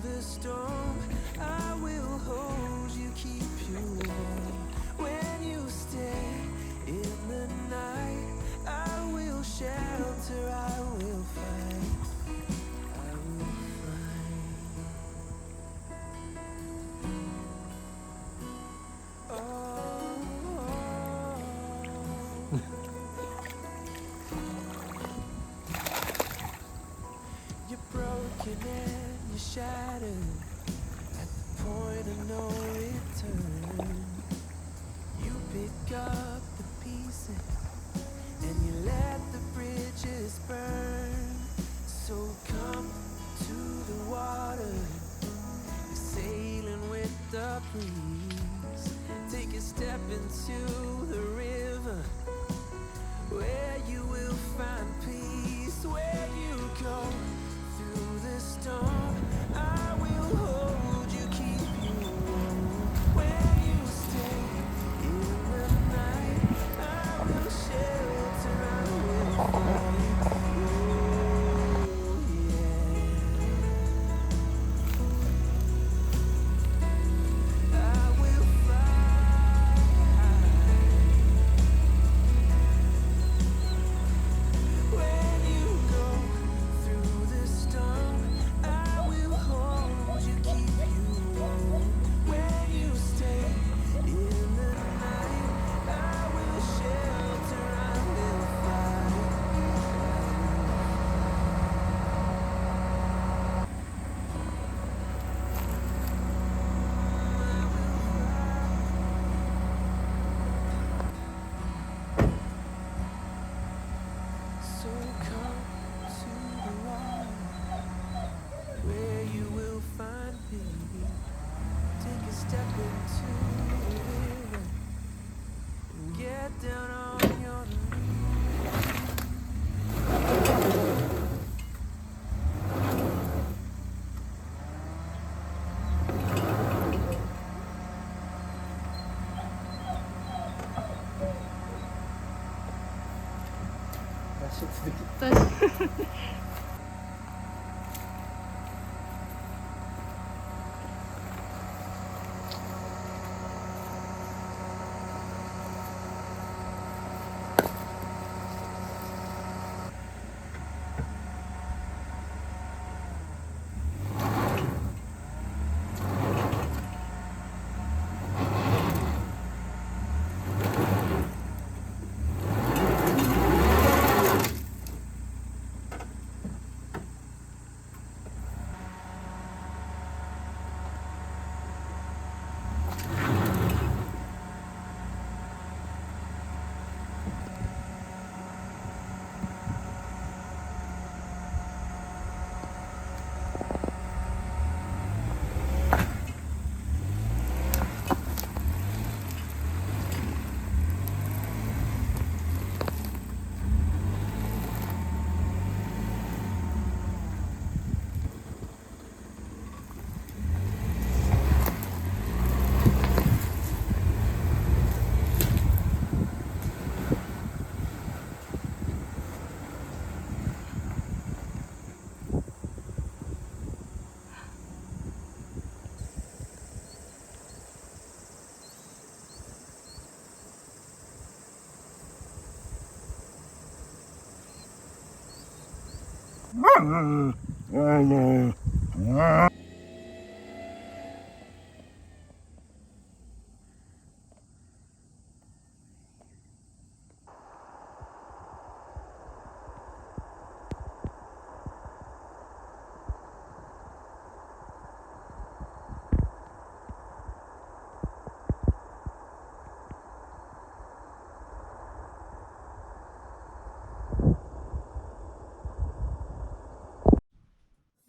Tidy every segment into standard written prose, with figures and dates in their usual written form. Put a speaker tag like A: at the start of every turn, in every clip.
A: the storm, I will hold you, keep you warm. When you stay in the night, I will shelter, I will fight, I will fight. You're broken and you're shattered at the point of no return. You pick up the pieces and you let the bridges burn. So come to the water, sailing with the breeze. Take a step into the river, where you will find peace. Where you go through the storm, I will hold you, keep you warm. Where you stay in the night, I will shelter, I will fight. Oh, yeah. I will fight. When you go through the storm, I will hold you, keep you warm. When you stay in the night, I will shelter, I will fight. So come to the water, where you will find peace. Take a step into the river and get down on your knees.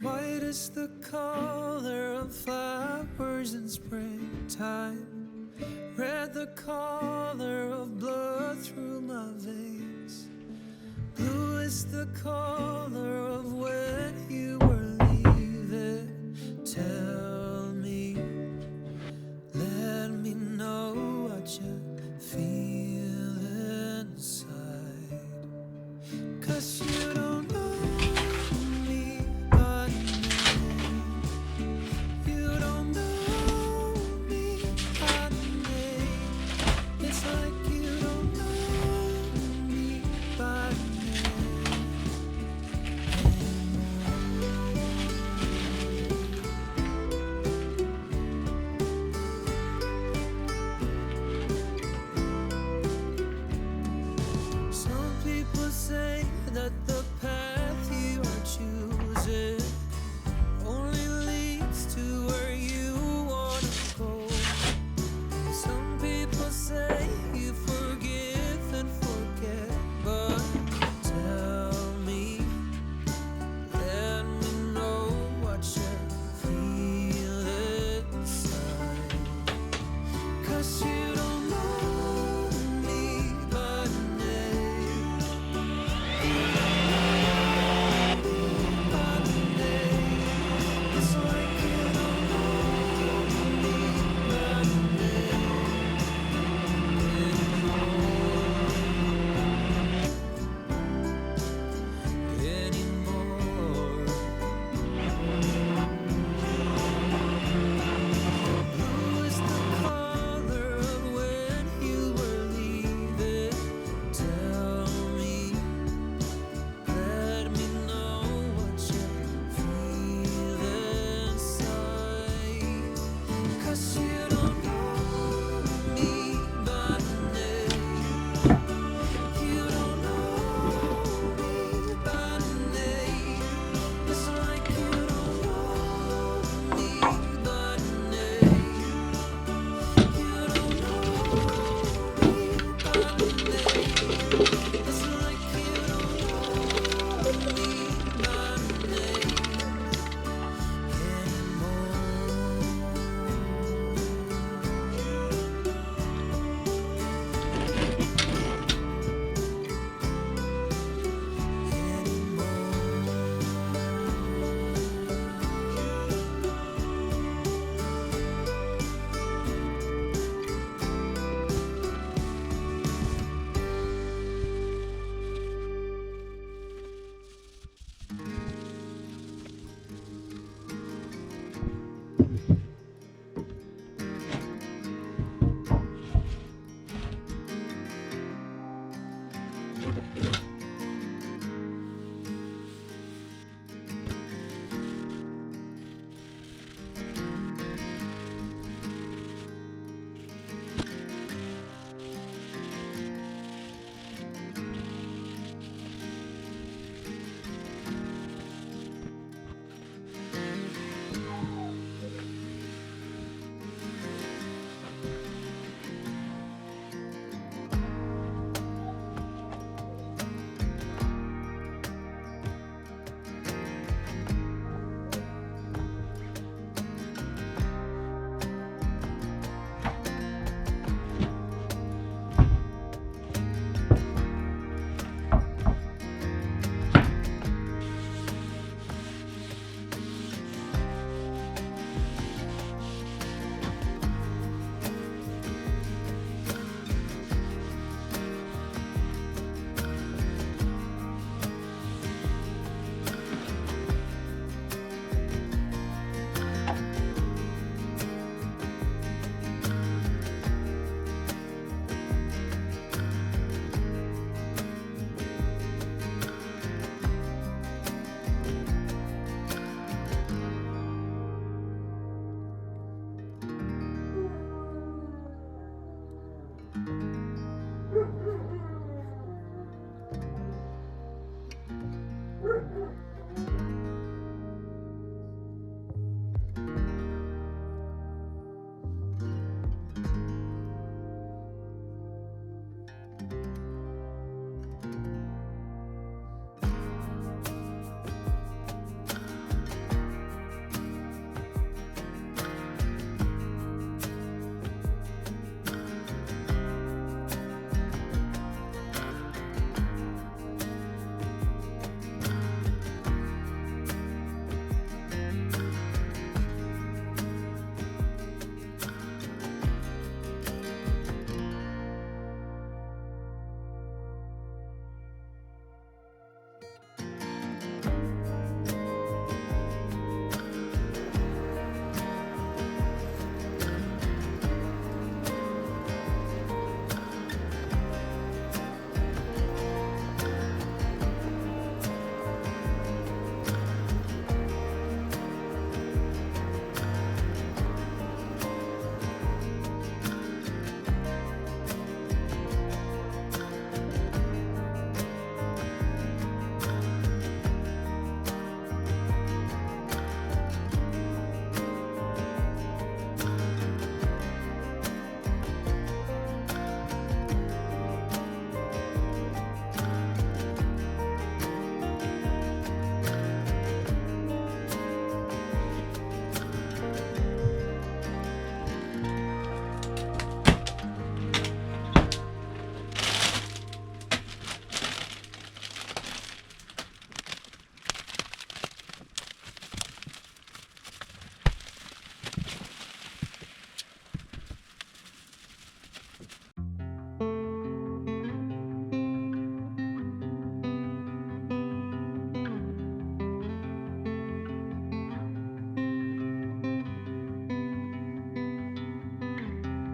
A: White is the color of flowers in springtime, red the color of blood through my veins, blue is the color of when you were leaving. Tell me, let me know what you feel inside, 'cause you don't know me by name.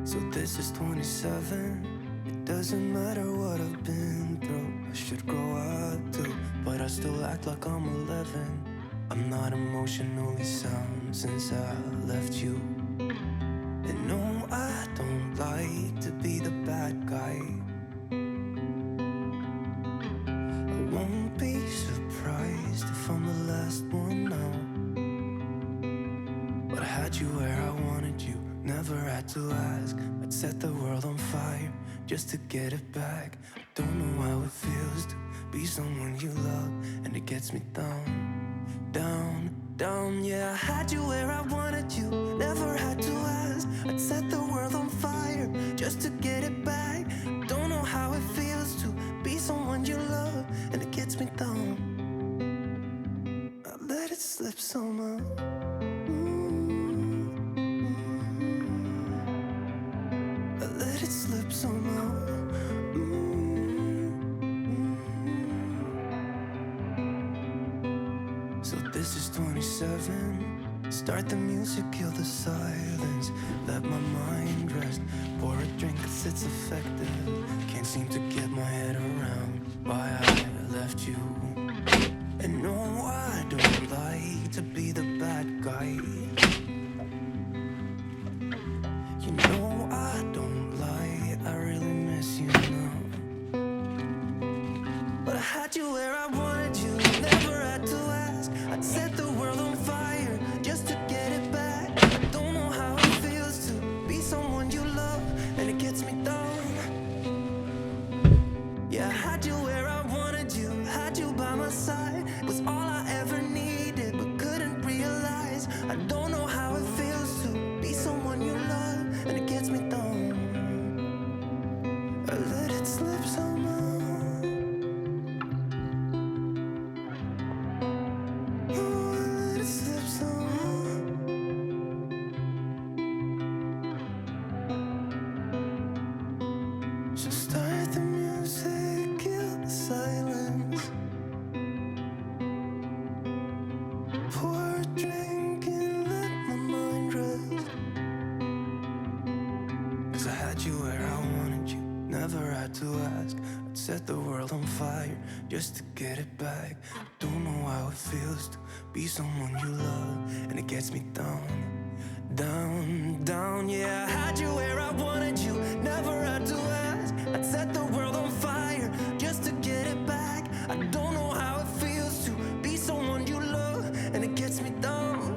A: So this is 27. It doesn't matter what I've been through. I should grow up too, but I still act like I'm 11. I'm not emotionally sound since I left you. And no, I don't like to be the bad guy. I won't be surprised if I'm the last one now. But I had you where I wanted you, never had to ask. I'd set the world on fire just to get it back. I don't know how it feels to be someone you love, and it gets me down. Down, down, yeah, I had you where I wanted you, never had to ask. I'd set the world on fire just to get it back. Don't know how it feels to be someone you love, and it gets me down. I let it slip somehow. I let it slip somehow. So this is 27. Start the music, kill the silence. Let my mind rest. Pour a drink cause it's effective. Can't seem to get my head around why I left you. And no, I don't like to be the bad guy. You know I don't lie, I really miss you now. But I had you where I wanted you, never had to ask. I'd set the world on fire just to get it back. I don't know how it feels to be someone you love, and it gets me down. Yeah, I had you where I wanted you, had you by my side. It was all I ever needed, but couldn't realize. I don't know how it feels to be someone you love, and it gets me down. I let it slip somehow. So start the music, kill the silence. Pour a drink and let my mind rest. Cause I had you where I wanted you, never had to ask. I'd set the world on fire just to get it back. Don't know how it feels to be someone you love, and it gets me down. Down, down, yeah, I had you where I wanted you, never had to ask. I'd set the world on fire just to get it back. I don't know how it feels to be someone you love, and it gets me down.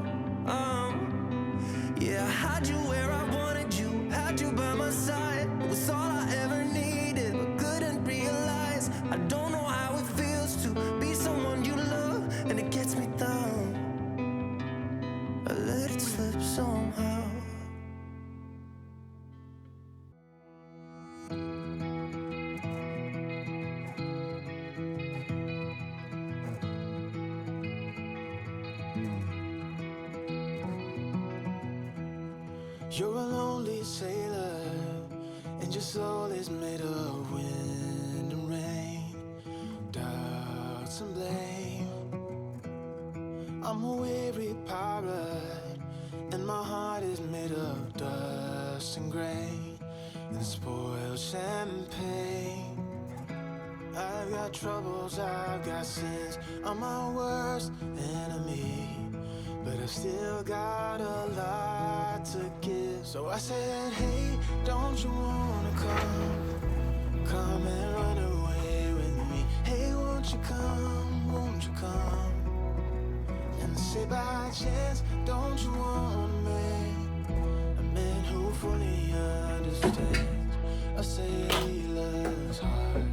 A: Yeah, I had you where I wanted you, had you by my side. It was all I ever needed, but couldn't realize. I don't know how it feels to be someone you love, and it gets me down. I let it slip somehow. You're a lonely sailor, and your soul is made of wind and rain, doubts and blame. I'm a weary pirate, and my heart is made of dust and grain and spoiled champagne. I've got troubles, I've got sins, I'm my worst enemy, but I've still got a lot to give. So I said, hey, don't you wanna come and run away with me? Hey, won't you come and say by chance, don't you want me, a man who fully understands a sailor's heart,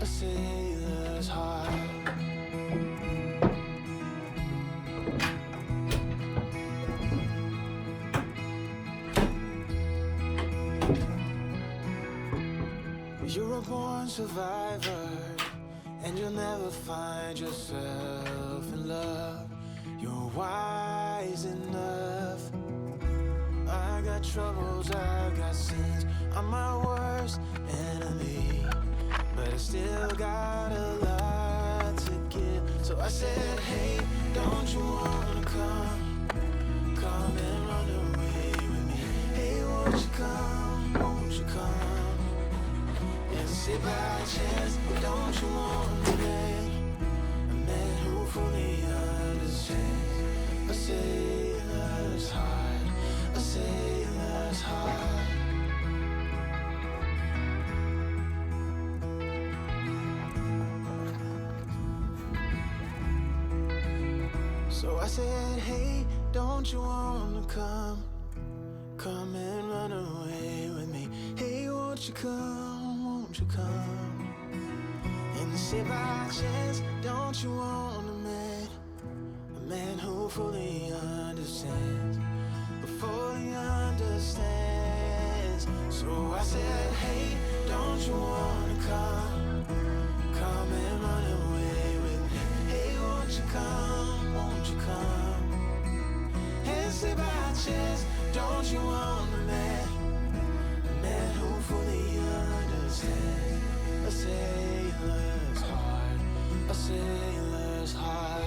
A: a sailor's heart. You're a born survivor, and you'll never find yourself in love. You're wise enough. I got troubles, I got sins, I'm my worst enemy, but I still got a lot to give. So I said, hey, don't you wanna come and run away with me? Hey, won't you come say by chance, don't you want a man who fully understands a sailor's heart, a sailor's heart. So I said, hey, don't you wanna come and run away with me? Hey, won't you come? And say by chance, don't you want a man who fully understands, fully understands. So I said, hey, don't you wanna come and run away with me? Hey, won't you come? And say by chance, don't you want a man who fully understands a sailor's heart, a sailor's heart.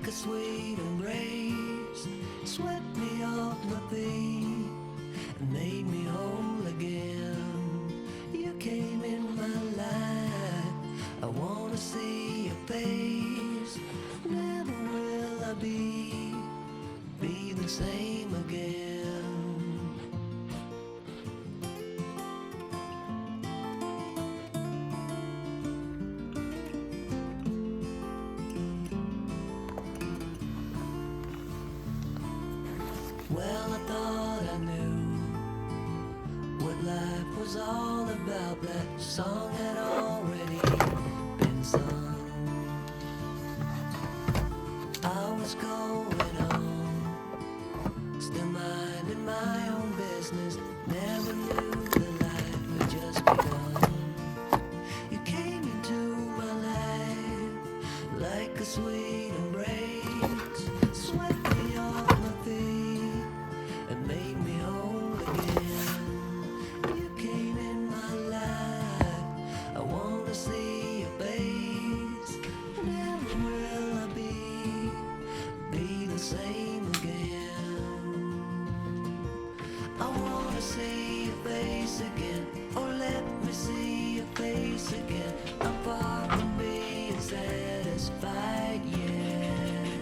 A: like a sweet embrace, swept me off my feet and made me whole again. You came in my life, I wanna see your face. Never will I be the same again. Well, I thought I knew what life was all about. That song had already been sung. I was going on, still minding my own business. Never knew that life had just begun. You came into my life like a sweet embrace, swept me off my feet and made me whole again. You came in my life, I wanna see your face. Never will I be the same again. I wanna see your face again, or let me see your face again. I'm far from being satisfied yet.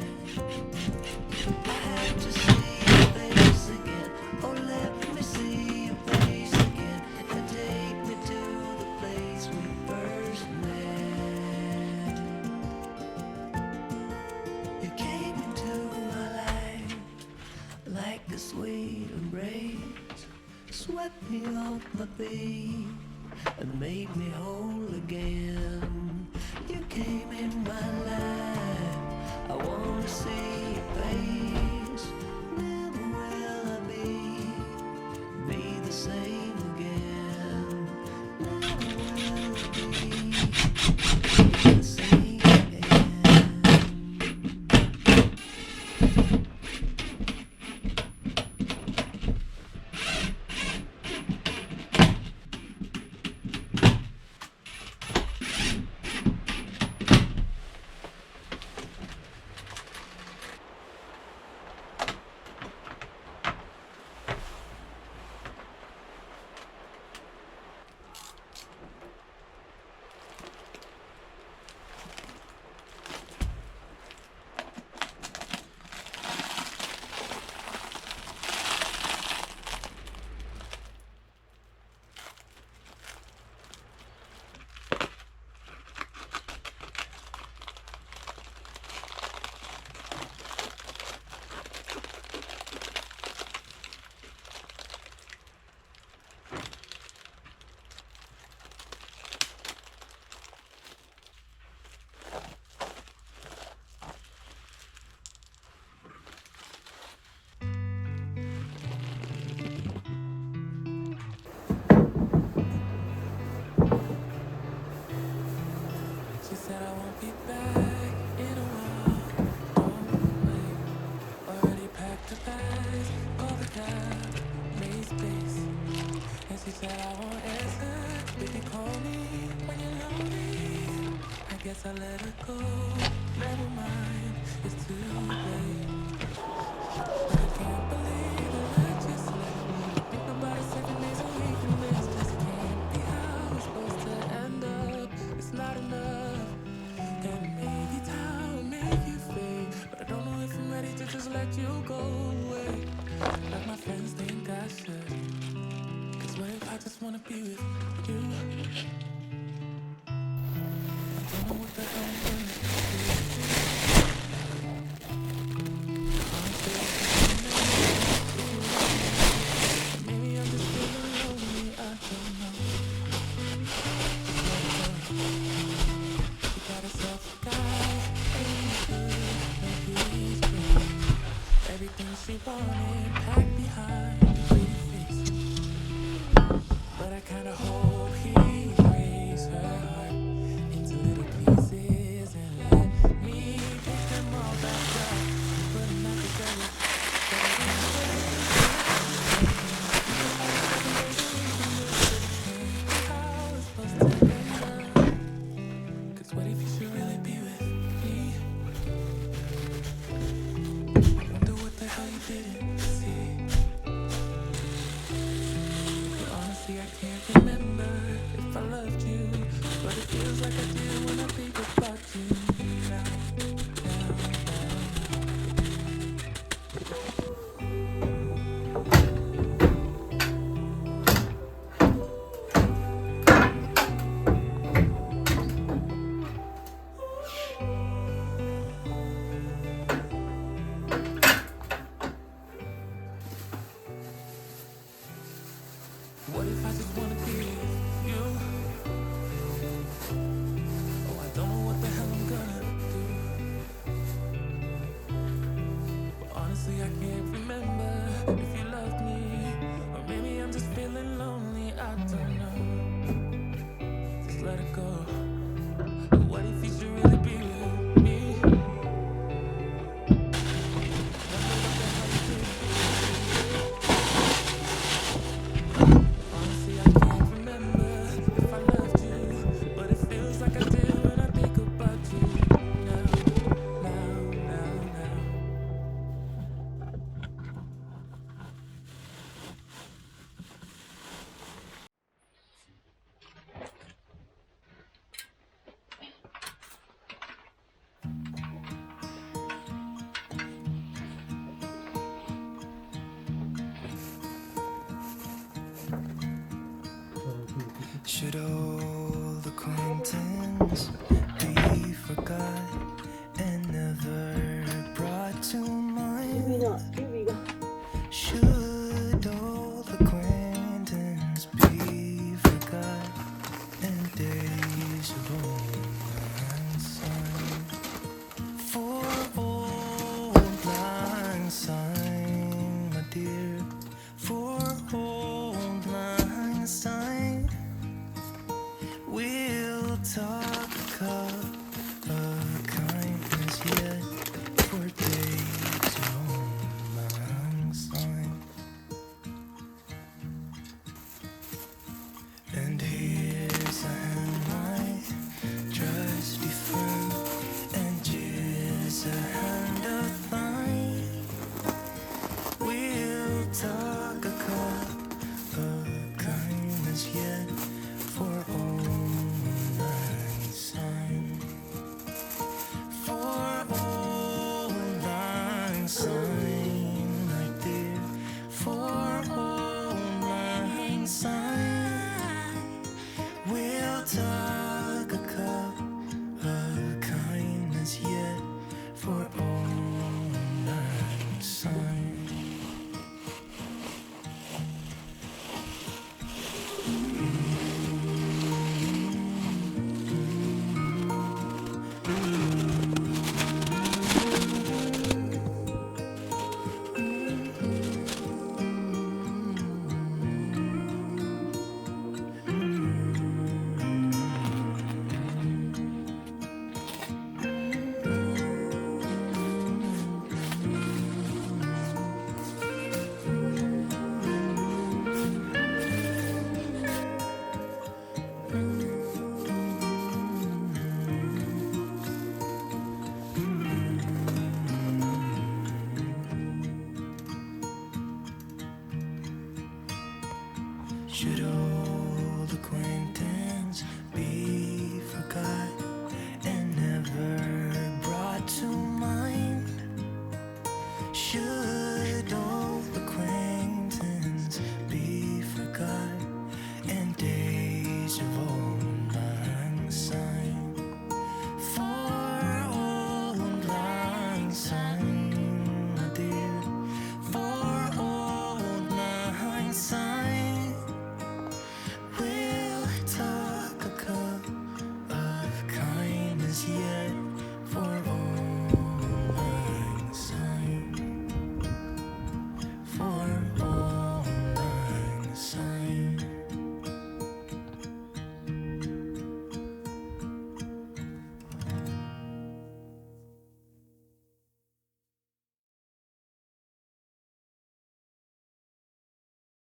A: I have to see your face again, or let me see your face again, and take me to the place we first met. You came into my life like a sweet embrace, swept me off my feet and made me whole again. You came in my life, I wanna see your face. Never will I be the same again. Never will I be the same again. She said I won't be back in a while. Don't wait. Already packed her bags, called the cab, made space. And she said I won't answer. Baby, call me when you're lonely. I guess I let her go. Never mind, it's too late. But I can't believe that I just let me think about it 7 days a week, and this just can't be how it's supposed to end up. It's not enough. And maybe time will make you fade, but I don't know if I'm ready to just let you go away like my friends think I should. Cause what if I just wanna be with you? I don't know what the hell I'm gonna do. I'm still maybe I'm just feeling lonely, I don't know. She got herself a guy, ain't good, no he's good. Everything she wanted packed behind a pretty face. But I kinda hope he breaks her heart into little pieces and let me pick them all back up and put them back together. But I can't wait how it's supposed to end up. Cause what if you should really be with me? didn't see. But honestly, I can't remember if I loved you, but it feels like I do when I think about you now, now, now. What if I just wanna be with you? Oh, I don't know what the hell I'm gonna do. But honestly, I can't remember if you loved me, or maybe I'm just feeling lonely. I don't know. Just let it go. What if you should really be with me? Honestly, I can't remember if I loved you, but it feels like I do when I think about you now, now, now, now. Should old acquaintance